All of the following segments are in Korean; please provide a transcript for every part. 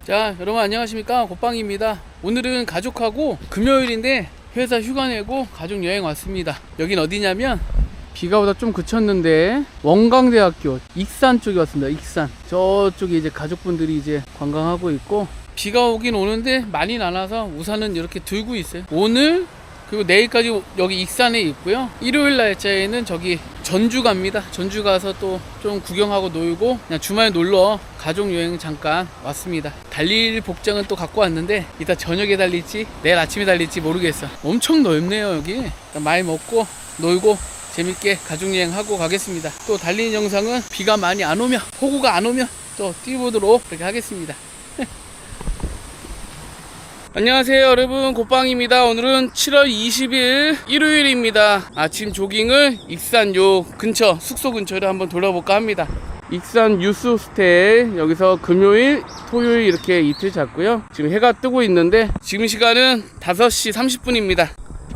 자, 여러분 안녕하십니까, 곱빵입니다. 오늘은 가족하고 금요일인데 회사 휴가 내고 가족 여행 왔습니다. 여긴 어디냐면 비가 오다 좀 그쳤는데 원광대학교 익산 쪽에 왔습니다. 익산 저쪽에 이제 가족분들이 이제 관광하고 있고, 비가 오긴 오는데 많이는 안 와서 우산은 이렇게 들고 있어요. 오늘 그리고 내일까지 여기 익산에 있고요. 일요일 날짜에는 저기 전주 갑니다. 전주 가서 또 좀 구경하고 놀고 그냥 주말에 놀러 가족 여행 잠깐 왔습니다. 달릴 복장은 또 갖고 왔는데 이따 저녁에 달릴지 내일 아침에 달릴지 모르겠어. 엄청 넓네요. 여기 많이 먹고 놀고 재밌게 가족 여행하고 가겠습니다. 또 달리는 영상은 비가 많이 안 오면, 폭우가 안 오면 또 띄워보도록 그렇게 하겠습니다. 안녕하세요 여러분, 곱빵입니다. 오늘은 7월 20일 일요일입니다. 아침 조깅을 익산 요 근처, 숙소 근처를 한번 돌아볼까 합니다. 익산 유스호스텔, 여기서 금요일 토요일 이렇게 이틀 잤고요. 지금 해가 뜨고 있는데 지금 시간은 5시 30분입니다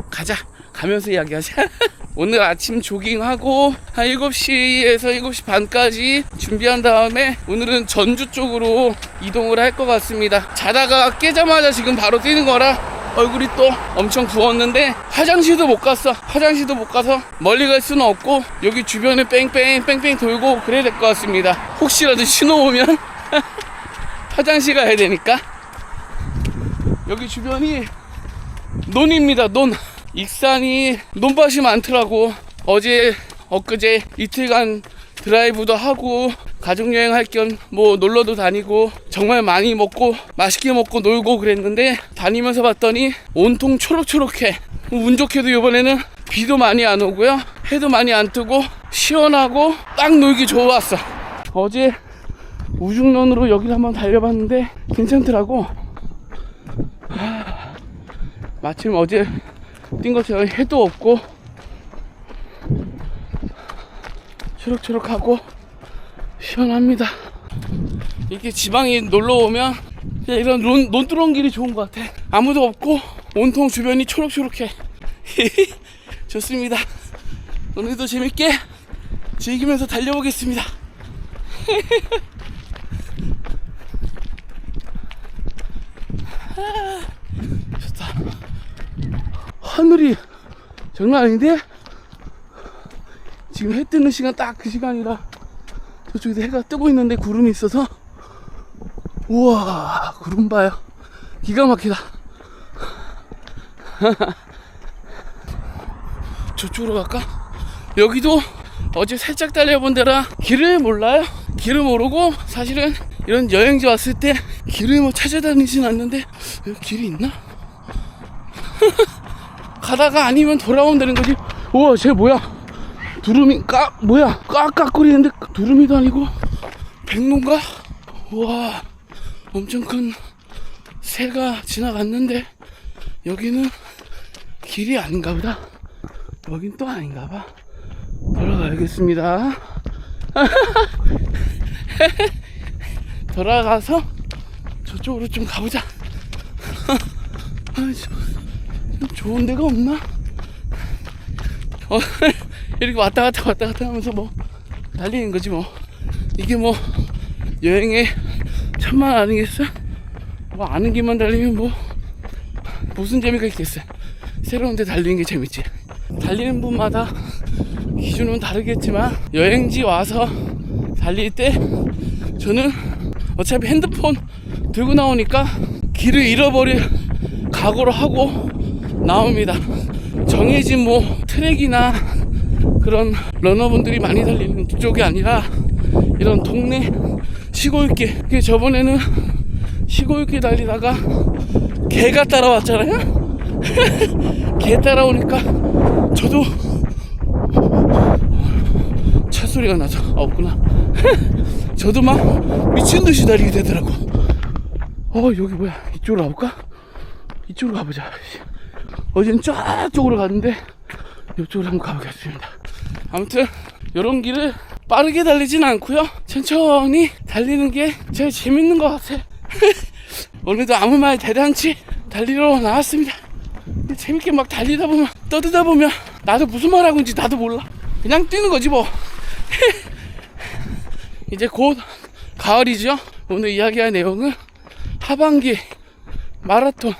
가자, 가면서 이야기하자. 오늘 아침 조깅하고 한 7시에서 7시 반까지 준비한 다음에 오늘은 전주 쪽으로 이동을 할 것 같습니다. 자다가 깨자마자 지금 바로 뛰는 거라 얼굴이 또 엄청 부었는데 화장실도 못 가서 멀리 갈 수는 없고 여기 주변에 뺑뺑 돌고 그래야 될 것 같습니다. 혹시라도 신호 오면 화장실 가야 되니까. 여기 주변이 논입니다. 논. 익산이 논밭이 많더라고. 어제 엊그제 이틀간 드라이브도 하고 가족여행 할 겸 뭐 놀러도 다니고 정말 많이 먹고 맛있게 먹고 놀고 그랬는데, 다니면서 봤더니 온통 초록초록해. 운 좋게도 이번에는 비도 많이 안 오고요, 해도 많이 안 뜨고 시원하고 딱 놀기 좋았어. 어제 우중런으로 여기를 한번 달려봤는데 괜찮더라고. 마침 어제 뛴 것처럼 해도 없고 초록초록하고 시원합니다. 이렇게 지방에 놀러 오면 그냥 이런 논두렁길이 좋은 것 같아. 아무도 없고 온통 주변이 초록초록해. 좋습니다. 오늘도 재밌게 즐기면서 달려보겠습니다. 좋다. 하늘이 장난 아닌데? 지금 해 뜨는 시간 딱 그 시간이라 저쪽에도 해가 뜨고 있는데 구름이 있어서, 우와, 구름 봐요. 기가 막히다. 저쪽으로 갈까? 여기도 어제 살짝 달려본 데라 길을 몰라요. 길을 모르고 사실은 이런 여행지 왔을 때 길을 뭐 찾아다니진 않는데 여기 길이 있나? 가다가 아니면 돌아오면 되는 거지. 우와, 쟤 뭐야? 두루미 뭐야? 깍깍거리는데 두루미도 아니고 백로인가? 우와, 엄청 큰 새가 지나갔는데 여기는 길이 아닌가 보다. 여긴 또 아닌가 봐. 돌아가야겠습니다. 돌아가서 저쪽으로 좀 가보자. 좋은 데가 없나? 이렇게 왔다 갔다 하면서 뭐 달리는 거지 뭐. 이게 뭐 여행의 천만 아니겠어? 뭐 아는 길만 달리면 뭐 무슨 재미가 있겠어. 새로운 데 달리는 게 재밌지. 달리는 분마다 기준은 다르겠지만 여행지 와서 달릴 때 저는 어차피 핸드폰 들고 나오니까 길을 잃어버릴 각오를 하고 나옵니다. 정해진 뭐 트랙이나 그런 러너분들이 많이 달리는 쪽이 아니라 이런 동네 시골길. 저번에는 시골길 달리다가 개가 따라왔잖아요. 개 따라오니까 저도 차 소리가 나서 없구나. 저도 막 미친듯이 달리게 되더라고. 여기 뭐야? 이쪽으로 가볼까? 이쪽으로 가보자. 어제는 저쪽으로 갔는데 이쪽으로 한번 가보겠습니다. 아무튼 이런 길을 빠르게 달리진 않고요, 천천히 달리는 게 제일 재밌는 것 같아. 오늘도 아무 말 대잔치 달리러 나왔습니다. 재밌게 막 달리다 보면, 떠들다 보면 나도 무슨 말하고 있는지 나도 몰라. 그냥 뛰는 거지 뭐. 이제 곧 가을이죠. 오늘 이야기할 내용은 하반기 마라톤.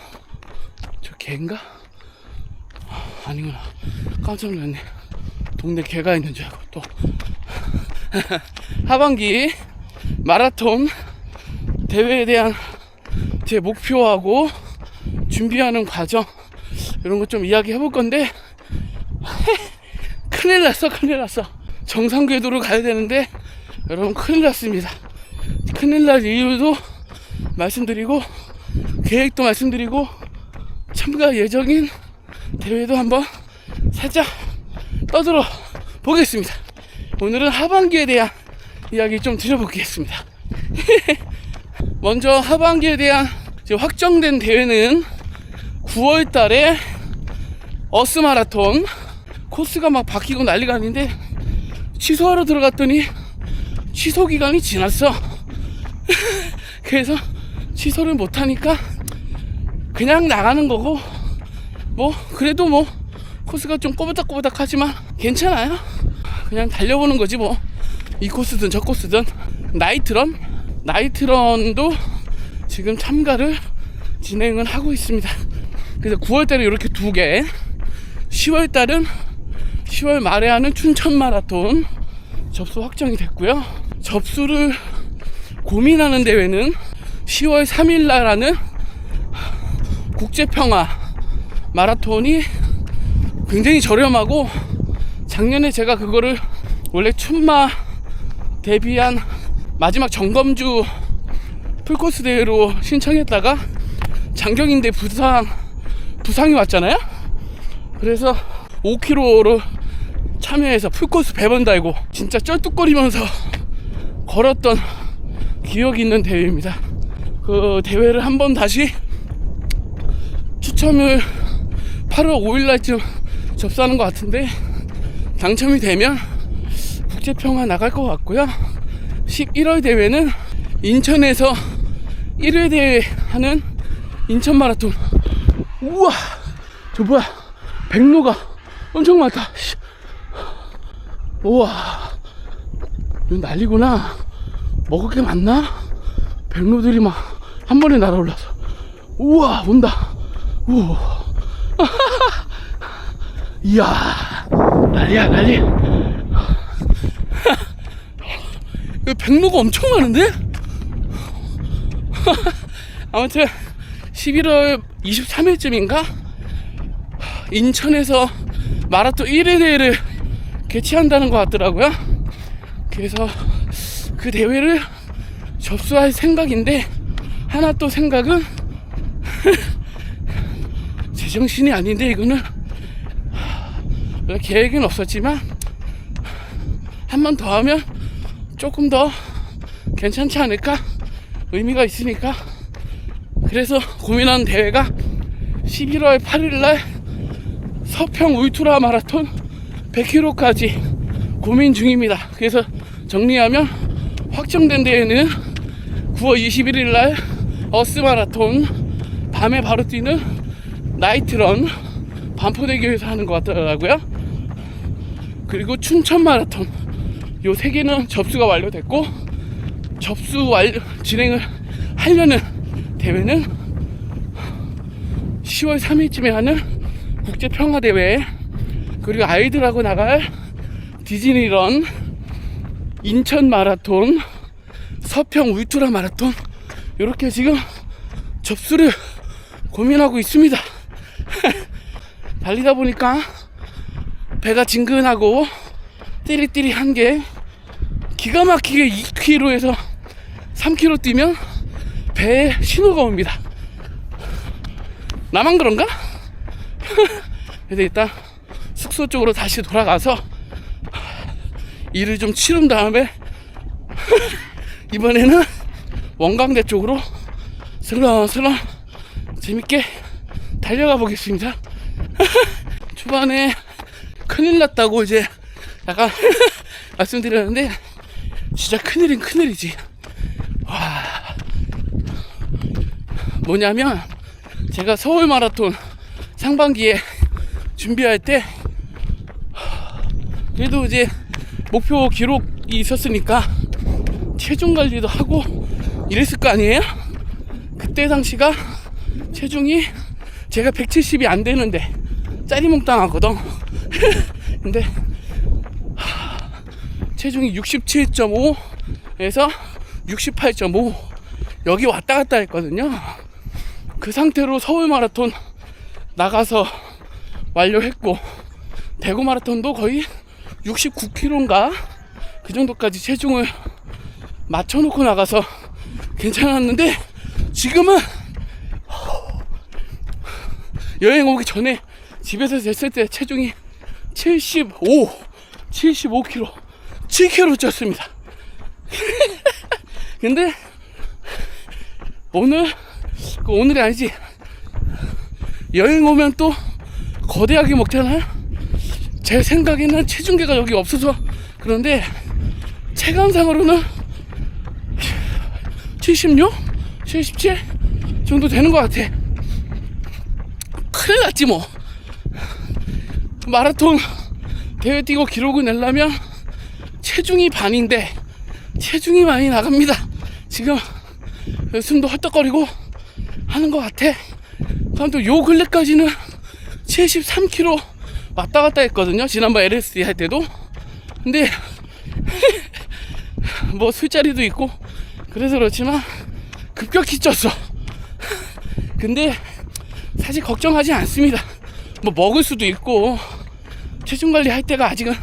저 개인가? 아니구나. 깜짝 놀랐네. 동네 개가 있는 줄 알고 또. 하반기 마라톤 대회에 대한 제 목표하고 준비하는 과정, 이런 거 좀 이야기 해볼 건데, 큰일 났어. 정상 궤도를 가야 되는데 여러분 큰일 났습니다. 큰일 날 이유도 말씀드리고, 계획도 말씀드리고, 참가 예정인 대회도 한번 살짝 떠들어 보겠습니다. 오늘은 하반기에 대한 이야기 좀 드려보겠습니다. 먼저 하반기에 대한 지금 확정된 대회는 9월 달에 어스 마라톤. 코스가 막 바뀌고 난리가 아닌데 취소하러 들어갔더니 취소 기간이 지났어. 그래서 취소를 못하니까 그냥 나가는 거고, 뭐 그래도 뭐 코스가 좀 꼬부닥꼬부닥 하지만 괜찮아요. 그냥 달려보는 거지 뭐. 이 코스든 저 코스든. 나이트런도 지금 참가를 진행을 하고 있습니다. 그래서 9월달에 이렇게 2개, 10월달은 10월 말에 하는 춘천 마라톤 접수 확정이 됐고요. 접수를 고민하는 대회는 10월 3일날 하는 국제평화 마라톤이 굉장히 저렴하고, 작년에 제가 그거를 원래 춘마 데뷔한 마지막 점검주 풀코스 대회로 신청했다가 장경인대 부상이 왔잖아요. 그래서 5km로 참여해서 풀코스 100번 달고 진짜 쩔뚝거리면서 걸었던 기억이 있는 대회입니다. 그 대회를 한번 다시 추첨을 8월 5일날쯤 접수하는 것 같은데, 당첨이 되면 국제평화 나갈 것 같고요. 11월 대회는 인천에서 1회 대회 하는 인천 마라톤. 우와, 저 뭐야, 백로가 엄청 많다. 우와, 이거 난리구나. 먹을 게 많나? 백로들이 막 한 번에 날아올라서. 우와, 온다. 우와. 이야, 난리야, 난리. 이거 백로가 엄청 많은데? 아무튼 11월 23일쯤인가 인천에서 마라톤 1회 대회를 개최한다는 것 같더라고요. 그래서 그 대회를 접수할 생각인데, 하나 또 생각은 제정신이 아닌데, 이거는 계획은 없었지만 한 번 더 하면 조금 더 괜찮지 않을까, 의미가 있으니까. 그래서 고민한 대회가 11월 8일날 서평 울트라 마라톤 100km까지 고민 중입니다. 그래서 정리하면 확정된 대회는 9월 21일날 어스 마라톤, 밤에 바로 뛰는 나이트런 반포대교에서 하는 것 같더라고요. 그리고 춘천 마라톤, 요 3개는 접수가 완료됐고, 진행을 하려는 대회는 10월 3일쯤에 하는 국제평화대회, 그리고 아이들하고 나갈 디즈니런, 인천 마라톤, 서평 울트라 마라톤, 이렇게 지금 접수를 고민하고 있습니다. 달리다 보니까 배가 진근하고 띠리띠리한 게, 기가 막히게 2km에서 3km 뛰면 배에 신호가 옵니다. 나만 그런가? 그래서 일단 숙소 쪽으로 다시 돌아가서 일을 좀 치른 다음에 이번에는 원광대 쪽으로 슬렁슬렁 재밌게 달려가 보겠습니다. 초반에 큰일 났다고 이제 약간 말씀드렸는데, 진짜 큰일인 큰일이지. 와, 뭐냐면 제가 서울 마라톤 상반기에 준비할 때 그래도 이제 목표 기록이 있었으니까 체중 관리도 하고 이랬을 거 아니에요? 그때 당시가 체중이 제가 170이 안 되는데 짜리몽땅하거든. 근데 체중이 67.5에서 68.5 여기 왔다 갔다 했거든요. 그 상태로 서울 마라톤 나가서 완료했고, 대구 마라톤도 거의 69kg인가 그 정도까지 체중을 맞춰놓고 나가서 괜찮았는데, 지금은 여행 오기 전에 집에서 쟀을 때 체중이 75kg 7kg 쪘습니다. 근데 오늘이 아니지, 여행 오면 또 거대하게 먹잖아요. 제 생각에는 체중계가 여기 없어서 그런데 체감상으로는 76? 77 정도 되는 것 같아. 큰일 났지 뭐. 마라톤 대회 뛰고 기록을 내려면 체중이 반인데 체중이 많이 나갑니다. 지금 숨도 헐떡거리고 하는 것 같아. 그럼 또 요 근래까지는 73kg 왔다 갔다 했거든요, 지난번 LSD 할 때도. 근데 뭐 술자리도 있고 그래서 그렇지만 급격히 쪘어. 근데 사실 걱정하지 않습니다. 뭐 먹을 수도 있고 체중 관리 할 때가 아직은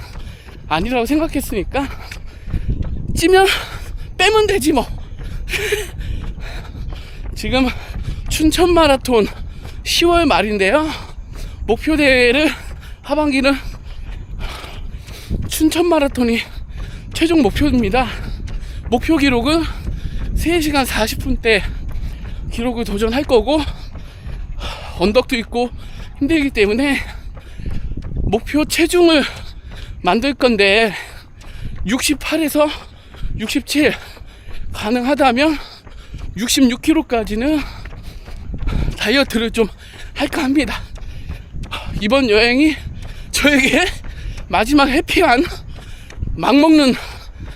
아니라고 생각했으니까 찌면 빼면 되지 뭐. 지금 춘천 마라톤 10월 말인데요. 목표 대회를 하반기는 춘천 마라톤이 최종 목표입니다. 목표 기록은 3시간 40분대 기록을 도전할 거고, 언덕도 있고 힘들기 때문에 목표 체중을 만들 건데 68에서 67 가능하다면 66kg까지는 다이어트를 좀 할까 합니다. 이번 여행이 저에게 마지막 해피한 막 먹는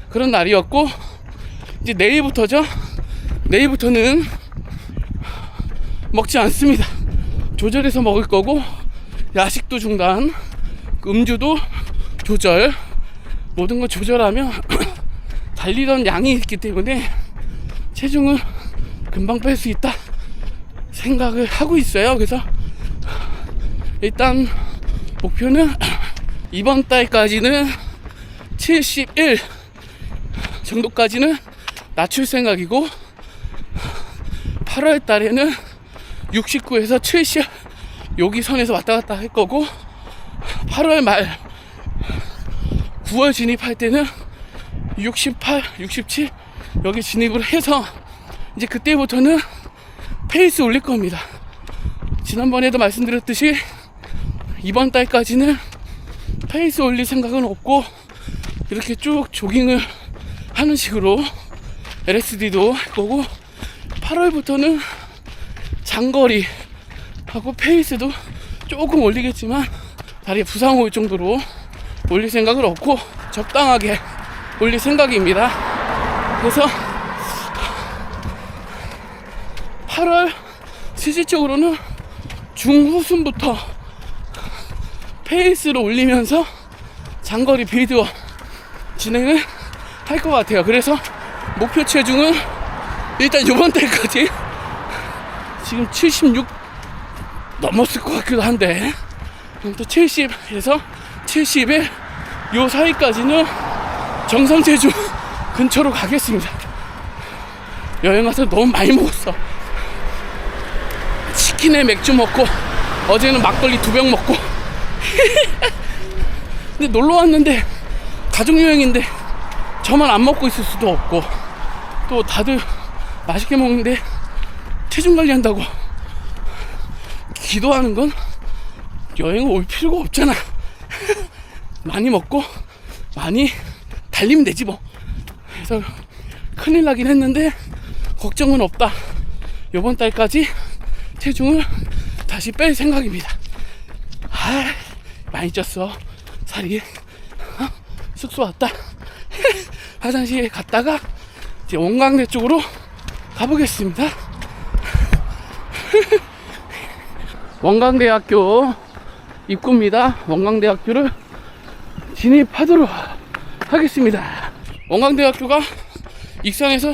그런 날이었고, 이제 내일부터죠. 내일부터는 먹지 않습니다. 조절해서 먹을 거고, 야식도 중단, 음주도 조절, 모든 걸 조절하면 달리던 양이 있기 때문에 체중을 금방 뺄 수 있다 생각을 하고 있어요. 그래서 일단 목표는 이번 달까지는 71 정도까지는 낮출 생각이고, 8월 달에는 69에서 70 여기 선에서 왔다 갔다 할 거고, 8월 말 9월 진입할 때는 68, 67 여기 진입을 해서 이제 그때부터는 페이스 올릴 겁니다. 지난번에도 말씀드렸듯이 이번 달까지는 페이스 올릴 생각은 없고 이렇게 쭉 조깅을 하는 식으로 LSD도 할 거고, 8월부터는 장거리 하고 페이스도 조금 올리겠지만 다리에 부상 올 정도로 올릴 생각은 없고 적당하게 올릴 생각입니다. 그래서 8월 실질적으로는 중후순부터 페이스를 올리면서 장거리 빌드업 진행을 할 것 같아요. 그래서 목표 체중은 일단 이번 달까지 지금 76 넘었을 것 같기도 한데, 또 70에서 71 요 사이까지는 정상 체중 근처로 가겠습니다. 여행 와서 너무 많이 먹었어. 치킨에 맥주 먹고 어제는 막걸리 2병 먹고 근데 놀러 왔는데 가족 여행인데 저만 안 먹고 있을 수도 없고, 또 다들 맛있게 먹는데 체중 관리한다고 기도하는 건 여행 올 필요가 없잖아. 많이 먹고 많이 달리면 되지 뭐. 그래서 큰일 나긴 했는데 걱정은 없다. 이번 달까지 체중을 다시 뺄 생각입니다. 많이 쪘어 살이. 숙소 왔다. 화장실에 갔다가 이제 원광대 쪽으로 가보겠습니다. 원광대학교 입구입니다. 원광대학교를 진입하도록 하겠습니다. 원광대학교가 익산에서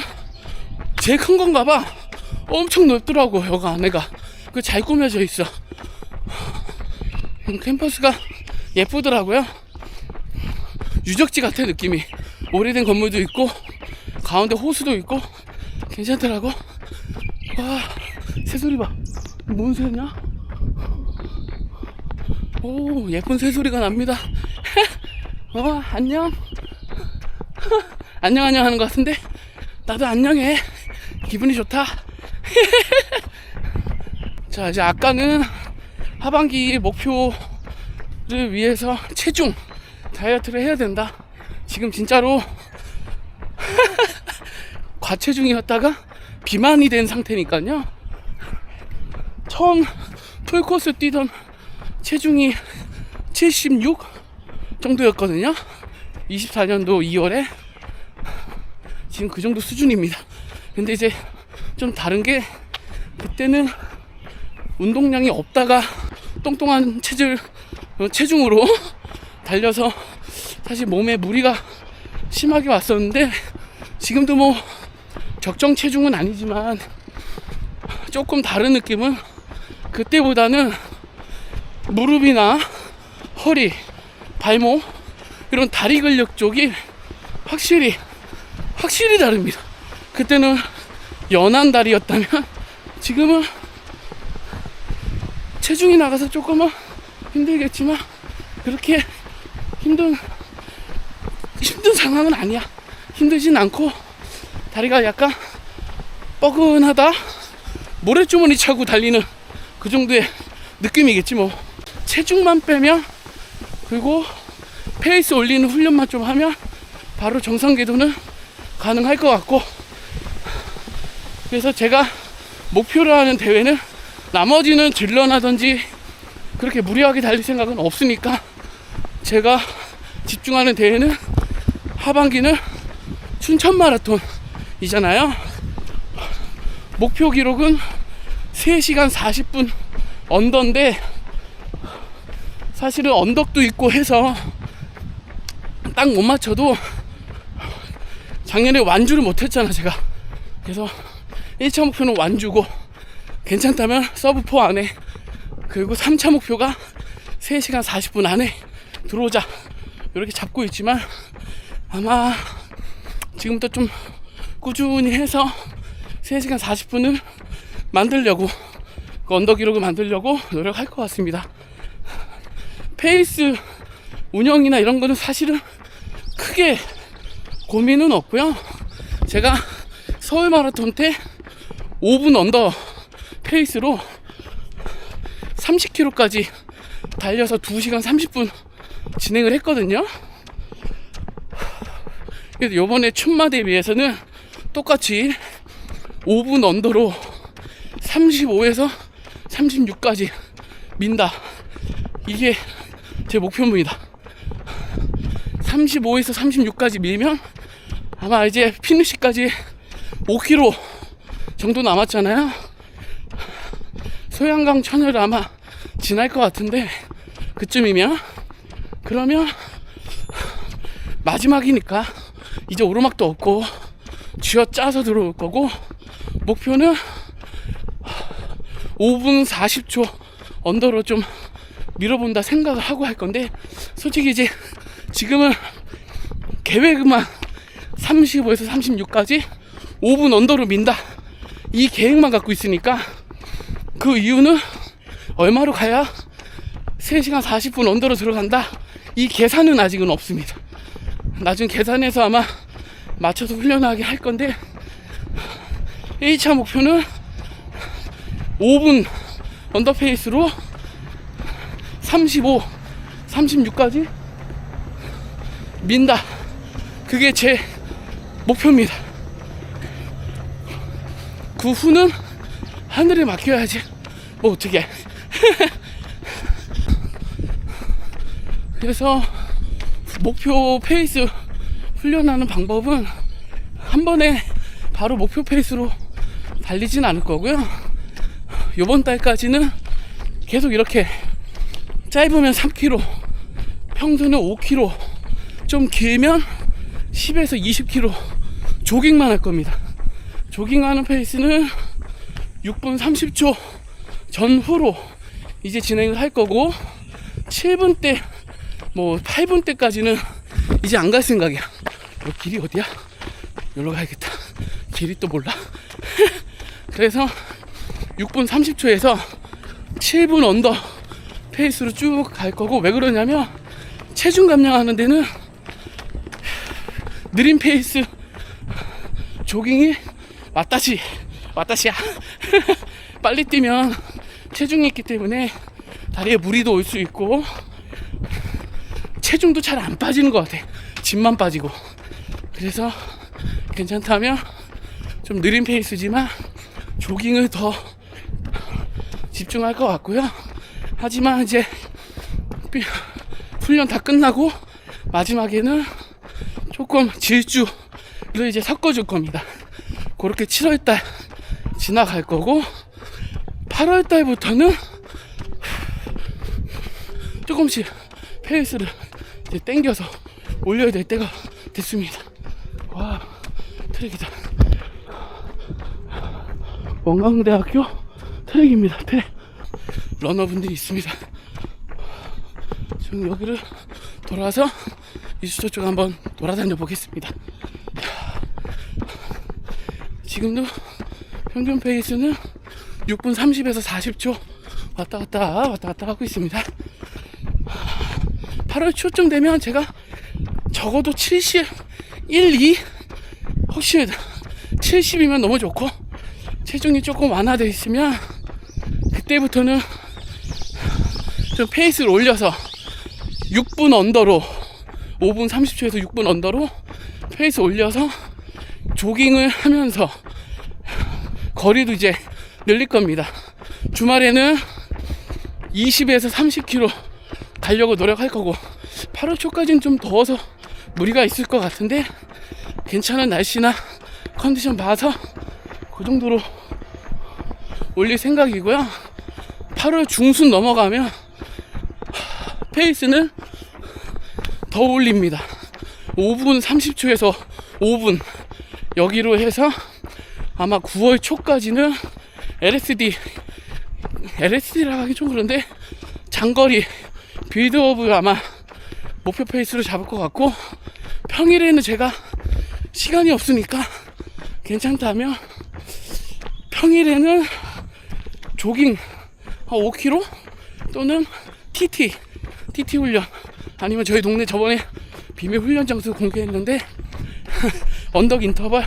제일 큰 건가 봐. 엄청 넓더라고. 여기 안에가 그 잘 꾸며져 있어. 캠퍼스가 예쁘더라고요. 유적지 같아 느낌이. 오래된 건물도 있고 가운데 호수도 있고 괜찮더라고. 와, 새소리 봐. 뭔 새냐? 오, 예쁜 새소리가 납니다. 안녕. 안녕 하는 것 같은데 나도 안녕해. 기분이 좋다. 자, 이제 아까는 하반기 목표를 위해서 체중 다이어트를 해야 된다. 지금 진짜로 과체중이었다가 비만이 된 상태니까요. 처음 풀코스 뛰던 체중이 76 정도였거든요. 24년도 2월에 지금 그 정도 수준입니다. 근데 이제 좀 다른 게 그때는 운동량이 없다가 똥똥한 체중으로 달려서 사실 몸에 무리가 심하게 왔었는데 지금도 뭐 적정 체중은 아니지만 조금 다른 느낌은 그때보다는 무릎이나 허리, 발목 이런 다리 근력 쪽이 확실히 다릅니다. 그때는 연한 다리였다면 지금은 체중이 나가서 조금은 힘들겠지만 그렇게 힘든 상황은 아니야. 힘들진 않고 다리가 약간 뻐근하다, 모래주머니 차고 달리는 그 정도의 느낌이겠지 뭐. 체중만 빼면, 그리고 페이스 올리는 훈련만 좀 하면 바로 정상 궤도는 가능할 것 같고, 그래서 제가 목표로 하는 대회는 나머지는 질러나든지 그렇게 무리하게 달릴 생각은 없으니까 제가 집중하는 대회는 하반기는 춘천 마라톤이잖아요. 목표 기록은 3시간 40분 언더인데 사실은 언덕도 있고 해서 딱 못 맞춰도 작년에 완주를 못했잖아 제가. 그래서 1차 목표는 완주고 괜찮다면 서브4 안에, 그리고 3차 목표가 3시간 40분 안에 들어오자 이렇게 잡고 있지만 아마 지금부터 좀 꾸준히 해서 3시간 40분을 만들려고, 그 언더 기록을 만들려고 노력할 것 같습니다. 페이스 운영이나 이런 거는 사실은 크게 고민은 없고요. 제가 서울 마라톤 때 5분 언더 페이스로 30km까지 달려서 2시간 30분 진행을 했거든요. 그래서 요번에 춘마 대비해서는 똑같이 5분 언더로 35에서 36까지 민다. 이게 제 목표입니다. 35에서 36까지 밀면 아마 이제 피니시까지 5km 정도 남았잖아요. 소양강 천여를 아마 지날 것 같은데 그쯤이면, 그러면 마지막이니까 이제 오르막도 없고 쥐어 짜서 들어올 거고, 목표는 5분 40초 언더로 좀 밀어본다 생각을 하고 할 건데, 솔직히 이제 지금은 계획만 35에서 36까지 5분 언더로 민다 이 계획만 갖고 있으니까, 그 이유는 얼마로 가야 3시간 40분 언더로 들어간다 이 계산은 아직은 없습니다. 나중에 계산해서 아마 맞춰서 훈련하게 할 건데, 1차 목표는 5분 언더 페이스로 35, 36까지 민다. 그게 제 목표입니다. 그 후는 하늘에 맡겨야지 뭐 어떻게. 그래서 목표 페이스 훈련하는 방법은 한 번에 바로 목표 페이스로 달리진 않을 거고요. 요번 달까지는 계속 이렇게 짧으면 3km, 평소는 5km, 좀 길면 10에서 20km 조깅만 할 겁니다. 조깅하는 페이스는 6분 30초 전후로 이제 진행을 할 거고, 7분 대, 뭐 8분 대까지는 이제 안 갈 생각이야. 길이 어디야? 여기로 가야겠다. 길이 또 몰라. 그래서 6분 30초에서 7분 언더 페이스로 쭉 갈 거고, 왜 그러냐면 체중 감량하는 데는 느린 페이스 조깅이 왔다시야. 빨리 뛰면 체중이 있기 때문에 다리에 무리도 올 수 있고 체중도 잘 안 빠지는 것 같아. 짐만 빠지고. 그래서 괜찮다면 좀 느린 페이스지만 조깅을 더 집중할 것 같고요. 하지만 이제 훈련 다 끝나고 마지막에는 조금 질주를 이제 섞어줄 겁니다. 그렇게 7월달 지나갈 거고, 8월달부터는 조금씩 페이스를 이제 땡겨서 올려야 될 때가 됐습니다. 와, 트랙이다. 원광대학교 트랙입니다. 트랙. 러너분들이 있습니다. 지금 여기를 돌아서 이수조 쪽 한번 돌아다녀 보겠습니다. 지금도 평균 페이스는 6분 30에서 40초 왔다 갔다 하고 있습니다. 8월 초쯤 되면 제가 적어도 71, 2 혹시 70이면 너무 좋고, 체중이 조금 완화되어 있으면 그때부터는 좀 페이스를 올려서 6분 언더로, 5분 30초에서 6분 언더로 페이스 올려서 조깅을 하면서 거리도 이제 늘릴 겁니다. 주말에는 20에서 30km 가려고 노력할 거고, 8월 초까지는 좀 더워서 무리가 있을 것 같은데 괜찮은 날씨나 컨디션 봐서 그 정도로 올릴 생각이고요. 8월 중순 넘어가면 페이스는 더 올립니다. 5분 30초에서 5분 여기로 해서 아마 9월 초까지는 LSD라고 하기 좀 그런데 장거리 빌드업을 아마 목표 페이스로 잡을 것 같고, 평일에는 제가 시간이 없으니까 괜찮다면 평일에는 조깅 한 5km 또는 TT 훈련, 아니면 저희 동네 저번에 비밀 훈련 장소 공개했는데 언덕 인터벌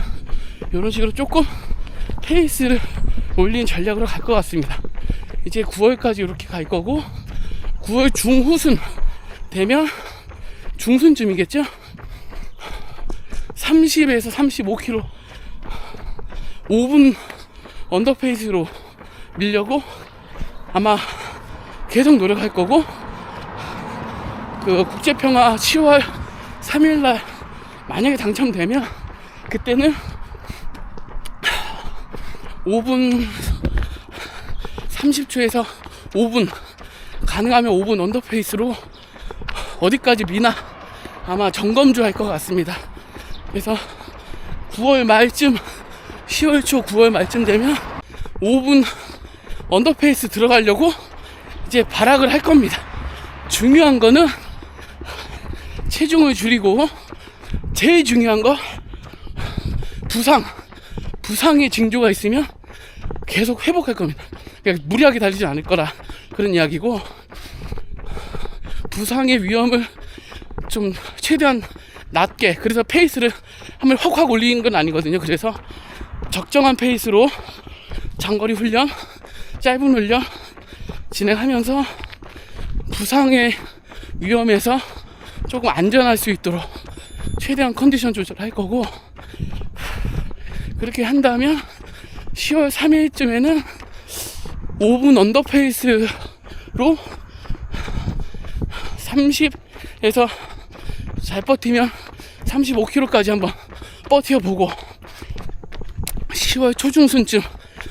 이런 식으로 조금 페이스를 올린 전략으로 갈 것 같습니다. 이제 9월까지 이렇게 갈 거고, 9월 중후순 되면, 중순쯤이겠죠? 30에서 35km 5분 언더 페이스로 밀려고 아마 계속 노력할 거고, 그 국제평화 10월 3일날 만약에 당첨되면 그때는 5분 30초에서 5분, 가능하면 5분 언더 페이스로 어디까지 미나 아마 점검주 할 것 같습니다. 그래서 9월 말쯤, 10월 초 9월 말쯤 되면 5분 언더 페이스 들어가려고 이제 발악을 할 겁니다. 중요한 거는 체중을 줄이고, 제일 중요한 거 부상의 징조가 있으면 계속 회복할 겁니다. 그러니까 무리하게 달리지 않을 거라 그런 이야기고, 부상의 위험을 좀 최대한 낮게, 그래서 페이스를 한번 확 올리는 건 아니거든요. 그래서 적정한 페이스로 장거리 훈련, 짧은 훈련 진행하면서 부상의 위험에서 조금 안전할 수 있도록 최대한 컨디션 조절할 거고, 그렇게 한다면 10월 3일쯤에는 5분 언더 페이스로 30에서 잘 버티면 35km까지 한번 버텨보고, 10월 초중순쯤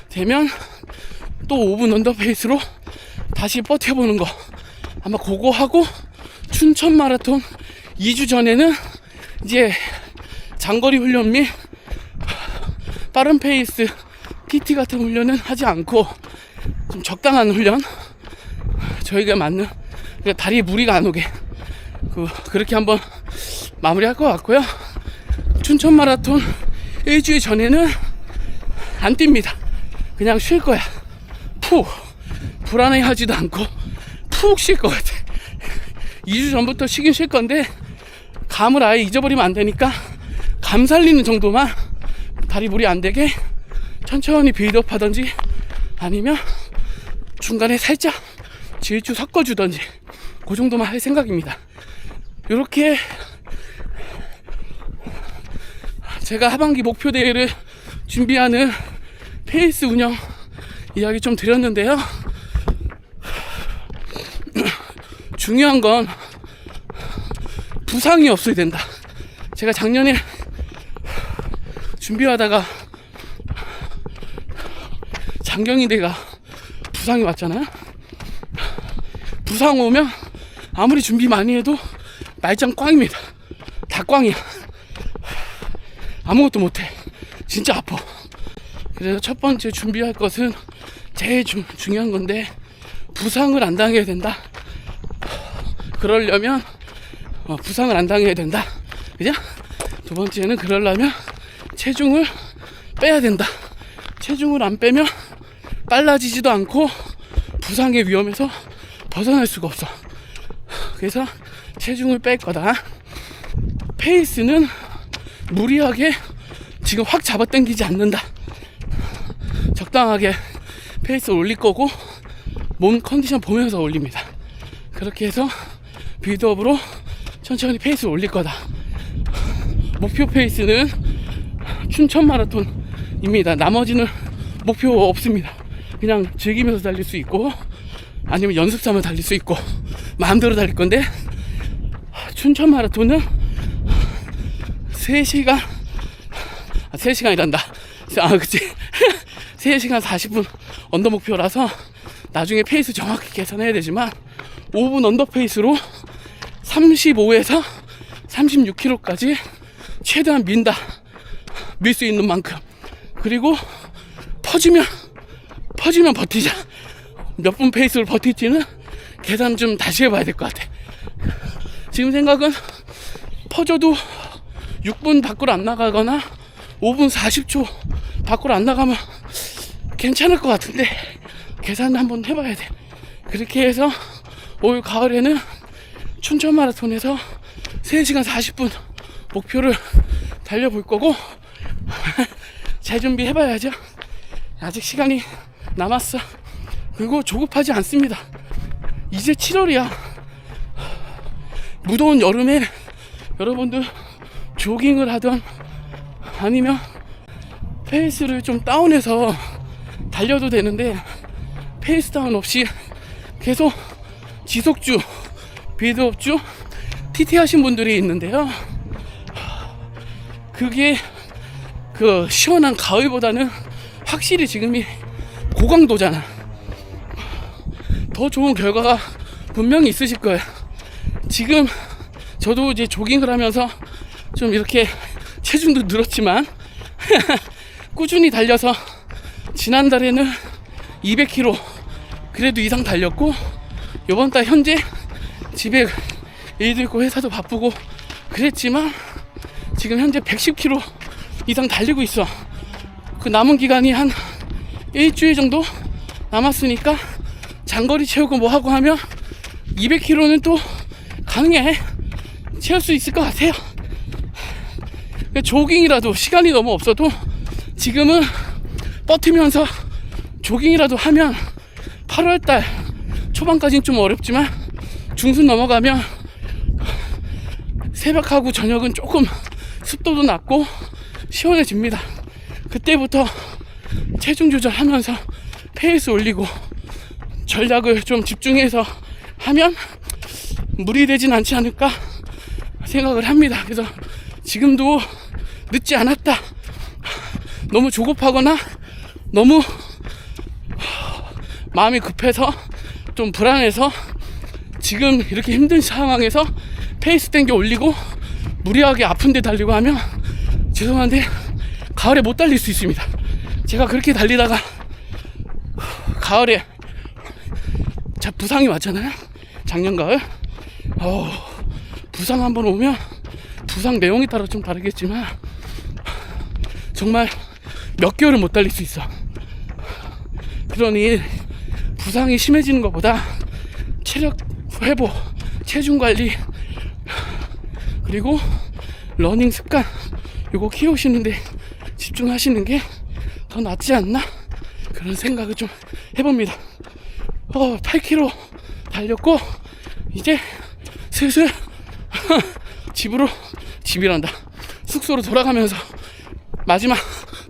되면 또 5분 언더페이스로 다시 버텨보는 거, 아마 그거 하고 춘천 마라톤 2주 전에는 이제 장거리 훈련 및 빠른 페이스 PT 같은 훈련은 하지 않고 좀 적당한 훈련, 저희가 맞는 다리에 무리가 안 오게 그렇게 한번 마무리할 것 같고요. 춘천 마라톤 일주일 전에는 안 뜁니다. 그냥 쉴 거야. 푹 불안해하지도 않고 푹 쉴 것 같아. 2주 전부터 쉬긴 쉴 건데 감을 아예 잊어버리면 안 되니까 감 살리는 정도만, 다리 무리 안 되게 천천히 빌드업 하던지 아니면 중간에 살짝 질주 섞어주던지 그 정도만 할 생각입니다. 이렇게 제가 하반기 목표 대회를 준비하는 페이스 운영 이야기 좀 드렸는데요. 중요한 건 부상이 없어야 된다. 제가 작년에 준비하다가 장경희대가 부상이 왔잖아요. 부상 오면 아무리 준비 많이 해도 말짱 꽝입니다. 다 꽝이야. 아무것도 못해. 진짜 아파. 그래서 첫 번째 준비할 것은 제일 중요한 건데, 부상을 안 당해야 된다. 그러려면 부상을 안 당해야 된다. 그죠? 두 번째는 그러려면 체중을 빼야 된다. 체중을 안 빼면 빨라지지도 않고 부상의 위험에서 벗어날 수가 없어. 그래서 체중을 뺄 거다. 페이스는 무리하게 지금 확 잡아당기지 않는다. 적당하게 페이스 올릴 거고 몸 컨디션 보면서 올립니다. 그렇게 해서 빌드업으로 천천히 페이스 올릴 거다. 목표 페이스는 춘천 마라톤입니다. 나머지는 목표 없습니다. 그냥 즐기면서 달릴 수 있고 아니면 연습 삼아 달릴 수 있고 마음대로 달릴 건데, 춘천 마라톤은 3시간이란다. 그치. 3시간 40분 언더 목표라서 나중에 페이스 정확히 계산해야 되지만 5분 언더 페이스로 35에서 36km까지 최대한 민다. 밀 수 있는 만큼. 그리고 퍼지면 버티자. 몇 분 페이스로 버틸지는 계산 좀 다시 해봐야 될 것 같아. 지금 생각은 퍼져도 6분 밖으로 안 나가거나 5분 40초 밖으로 안 나가면 괜찮을 것 같은데 계산을 한번 해봐야 돼. 그렇게 해서 올 가을에는 춘천 마라톤에서 3시간 40분 목표를 달려볼 거고 재준비 해봐야죠. 아직 시간이 남았어. 그리고 조급하지 않습니다. 이제 7월이야. 무더운 여름에 여러분들 조깅을 하던 아니면 페이스를 좀 다운해서 달려도 되는데, 페이스 다운 없이 계속 지속주, 빌드업주 TT 하신 분들이 있는데요. 그게 그 시원한 가을보다는 확실히 지금이 고강도잖아. 더 좋은 결과가 분명히 있으실 거예요. 지금 저도 이제 조깅을 하면서 좀 이렇게 체중도 늘었지만 꾸준히 달려서 지난달에는 200km 그래도 이상 달렸고, 요번 달 현재 집에 일도 있고 회사도 바쁘고 그랬지만 지금 현재 110km 이상 달리고 있어. 그 남은 기간이 한 일주일 정도 남았으니까 장거리 채우고 뭐 하고 하면 200km는 또 가능해. 채울 수 있을 것 같아요. 조깅이라도 시간이 너무 없어도 지금은 버티면서 조깅이라도 하면 8월달 초반까지는 좀 어렵지만 중순 넘어가면 새벽하고 저녁은 조금 습도도 낮고 시원해집니다. 그때부터 체중 조절하면서 페이스 올리고 전략을 좀 집중해서 하면 무리되진 않지 않을까 생각을 합니다. 그래서 지금도 늦지 않았다. 너무 조급하거나 너무 마음이 급해서 좀 불안해서 지금 이렇게 힘든 상황에서 페이스 땡겨 올리고 무리하게 아픈데 달리고 하면 죄송한데 가을에 못 달릴 수 있습니다. 제가 그렇게 달리다가 가을에 부상이 왔잖아요. 작년 가을. 부상 한번 오면 부상 내용에 따라 좀 다르겠지만 정말 몇 개월은 못 달릴 수 있어. 그러니 부상이 심해지는 것보다 체력 회복, 체중 관리, 그리고 러닝 습관 이거 키우시는데 집중하시는 게 더 낫지 않나 그런 생각을 좀 해봅니다. 8km 달렸고 이제 슬슬 집이란다 숙소로 돌아가면서 마지막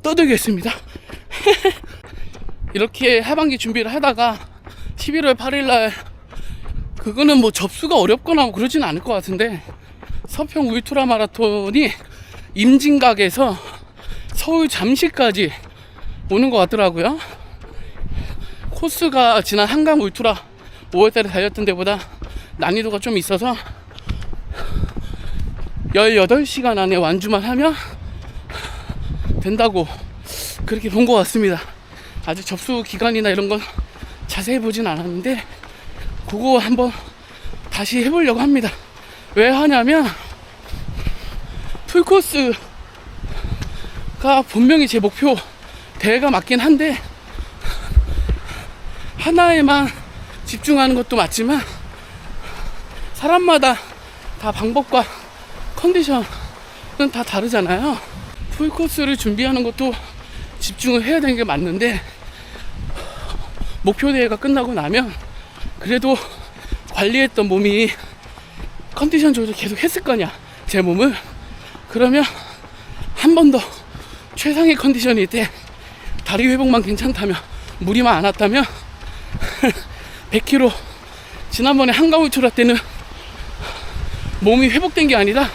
떠들겠습니다. 이렇게 하반기 준비를 하다가 11월 8일날 그거는 뭐 접수가 어렵거나 뭐 그러진 않을 것 같은데 서평 울트라 마라톤이 임진각에서 서울 잠실까지 오는 것 같더라고요. 코스가 지난 한강 울트라 5월달에 달렸던 데보다 난이도가 좀 있어서 18시간 안에 완주만 하면 된다고 그렇게 본 것 같습니다. 아직 접수 기간이나 이런 건 자세히 보진 않았는데 그거 한번 다시 해보려고 합니다. 왜 하냐면 풀코스가 분명히 제 목표 대회가 맞긴 한데 하나에만 집중하는 것도 맞지만 사람마다 다 방법과 컨디션은 다 다르잖아요. 풀코스를 준비하는 것도 집중을 해야 되는 게 맞는데 목표 대회가 끝나고 나면 그래도 관리했던 몸이 컨디션 조절 계속 했을 거냐 제 몸을. 그러면 한 번 더 최상의 컨디션일 때 다리 회복만 괜찮다면 무리만 안 왔다면 100km 지난번에 한강 울트라 때는 몸이 회복된 게 아니라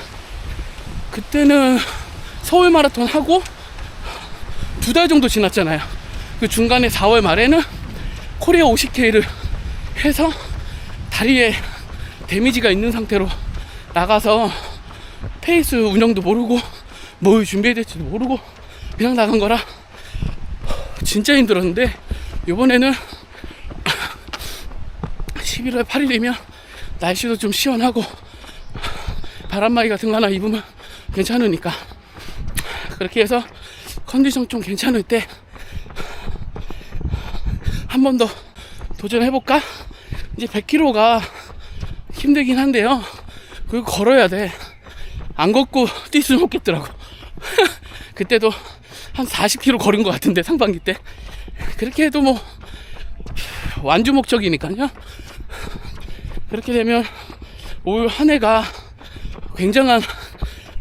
그때는 서울 마라톤 하고 2달 정도 지났잖아요. 그 중간에 4월 말에는 코리아 50K를 해서 다리에 데미지가 있는 상태로 나가서 페이스 운영도 모르고 뭘 준비해야 될지도 모르고 그냥 나간 거라 진짜 힘들었는데 이번에는 11월 8일이면 날씨도 좀 시원하고 바람막이 같은 거 하나 입으면 괜찮으니까 그렇게 해서 컨디션 좀 괜찮을 때 한 번 더 도전해볼까? 이제 100km가 힘들긴 한데요. 그거 걸어야 돼. 안 걷고 뛸 수는 없겠더라고. 그때도 한 40km 걸은 것 같은데 상반기 때. 그렇게 해도 뭐 완주 목적이니까요. 그렇게 되면 올 한 해가 굉장한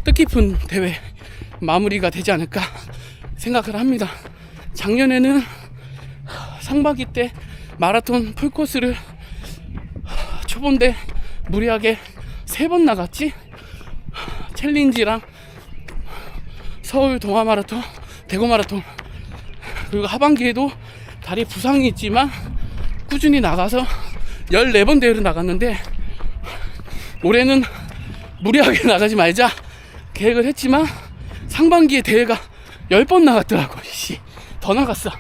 뜻깊은 대회 마무리가 되지 않을까 생각을 합니다. 작년에는 상반기 때 마라톤 풀코스를 초본데 무리하게 3번 나갔지. 챌린지랑 서울 동아 마라톤, 대구 마라톤, 그리고 하반기에도 다리 부상이 있지만 꾸준히 나가서 14번 대회를 나갔는데 올해는 무리하게 나가지 말자 계획을 했지만 상반기에 대회가 10번 나갔더라고. 더 나갔어.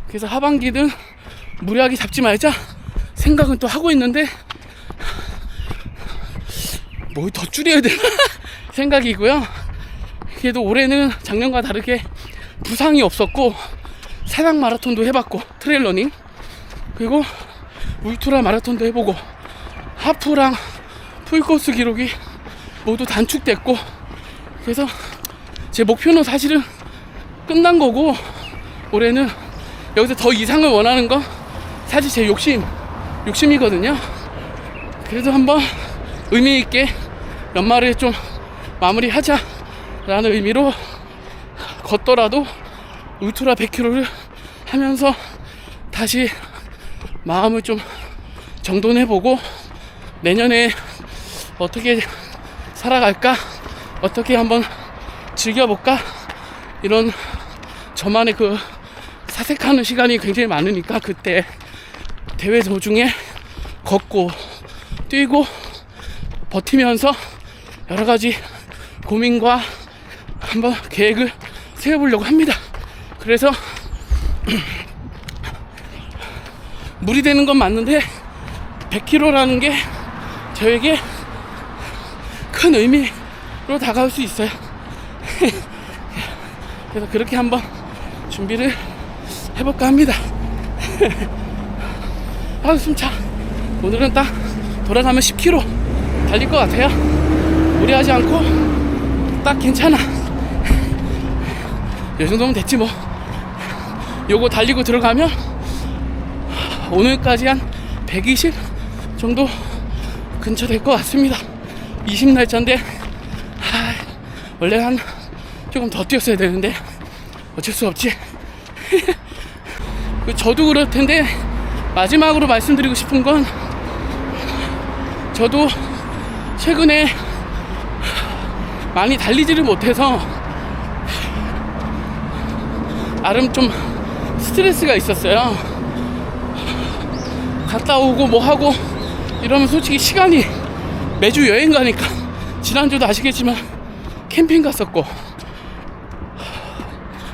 그래서 하반기는 무리하게 잡지 말자 생각은 또 하고 있는데 뭘 더 줄여야 되나 생각이고요. 그래도 올해는 작년과 다르게 부상이 없었고 산악 마라톤도 해봤고 트레일 러닝 그리고 울트라 마라톤도 해보고 하프랑 풀코스 기록이 모두 단축됐고 그래서 제 목표는 사실은 끝난 거고 올해는 여기서 더 이상을 원하는 건 사실 제 욕심이거든요. 그래도 한번 의미 있게 연말에 좀 마무리하자라는 의미로 걷더라도 울트라 100km를 하면서 다시 마음을 좀 정돈해보고 내년에 어떻게 살아갈까, 어떻게 한번 즐겨볼까, 이런 저만의 그 사색하는 시간이 굉장히 많으니까 그때 대회 도중에 걷고 뛰고 버티면서 여러 가지 고민과 한번 계획을 세워보려고 합니다. 그래서 무리 되는 건 맞는데 100km라는 게 저에게 큰 의미로 다가올 수 있어요. 그래서 그렇게 한번 준비를 해볼까 합니다. 숨차. 오늘은 딱 돌아가면 10km 달릴 것 같아요. 무리하지 않고 딱 괜찮아. 이 정도면 됐지 뭐. 요거 달리고 들어가면 오늘까지 한 120 정도 근처 될 것 같습니다. 20날짜인데 원래 한 조금 더 뛰었어야 되는데 어쩔 수 없지. 저도 그럴 텐데 마지막으로 말씀드리고 싶은 건 저도 최근에 많이 달리지를 못해서 나름 좀 스트레스가 있었어요. 갔다 오고 뭐 하고 이러면 솔직히 시간이 매주 여행 가니까 지난주도 아시겠지만 캠핑 갔었고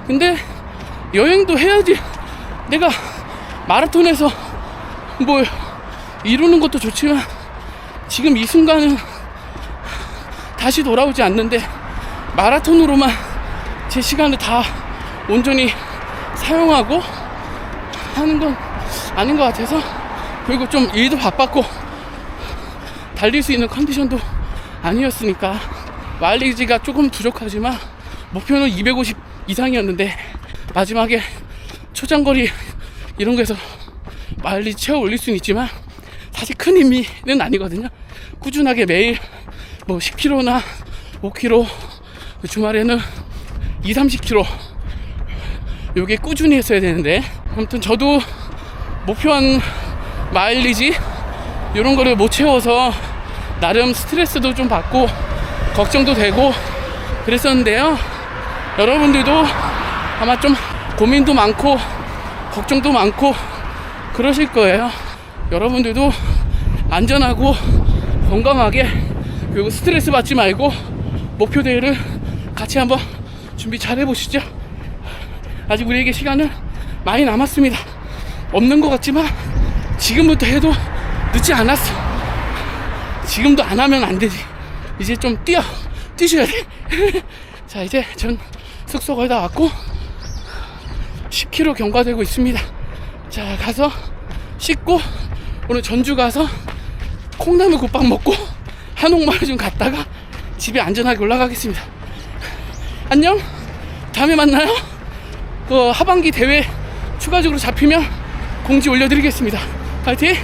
근데 여행도 해야지. 내가 마라톤에서 뭘 이루는 것도 좋지만 지금 이 순간은 다시 돌아오지 않는데 마라톤으로만 제 시간을 다 온전히 사용하고 하는 건 아닌 것 같아서 그리고 좀 일도 바빴고 달릴 수 있는 컨디션도 아니었으니까 마일리지가 조금 부족하지만 목표는 250 이상이었는데 마지막에 초장거리 이런 거에서 마일리지 채워 올릴 수는 있지만 사실 큰 의미는 아니거든요. 꾸준하게 매일 뭐 10km나 5km 주말에는 2, 30km 요게 꾸준히 했어야 되는데 아무튼 저도 목표한 마일리지 이런 거를 못 채워서 나름 스트레스도 좀 받고 걱정도 되고 그랬었는데요. 여러분들도 아마 좀 고민도 많고 걱정도 많고 그러실 거예요. 여러분들도 안전하고 건강하게 그리고 스트레스 받지 말고 목표 대회를 같이 한번 준비 잘 해보시죠. 아직 우리에게 시간은 많이 남았습니다. 없는 것 같지만 지금부터 해도 늦지 않았어. 지금도 안 하면 안 되지. 이제 좀 뛰셔야 돼. 자, 이제 전 숙소 거의 다 왔고 10km 경과되고 있습니다. 자, 가서 씻고 오늘 전주 가서 콩나물 국밥 먹고 한옥마을 좀 갔다가 집에 안전하게 올라가겠습니다. 안녕. 다음에 만나요. 그 하반기 대회 추가적으로 잡히면 공지 올려드리겠습니다. 파이팅.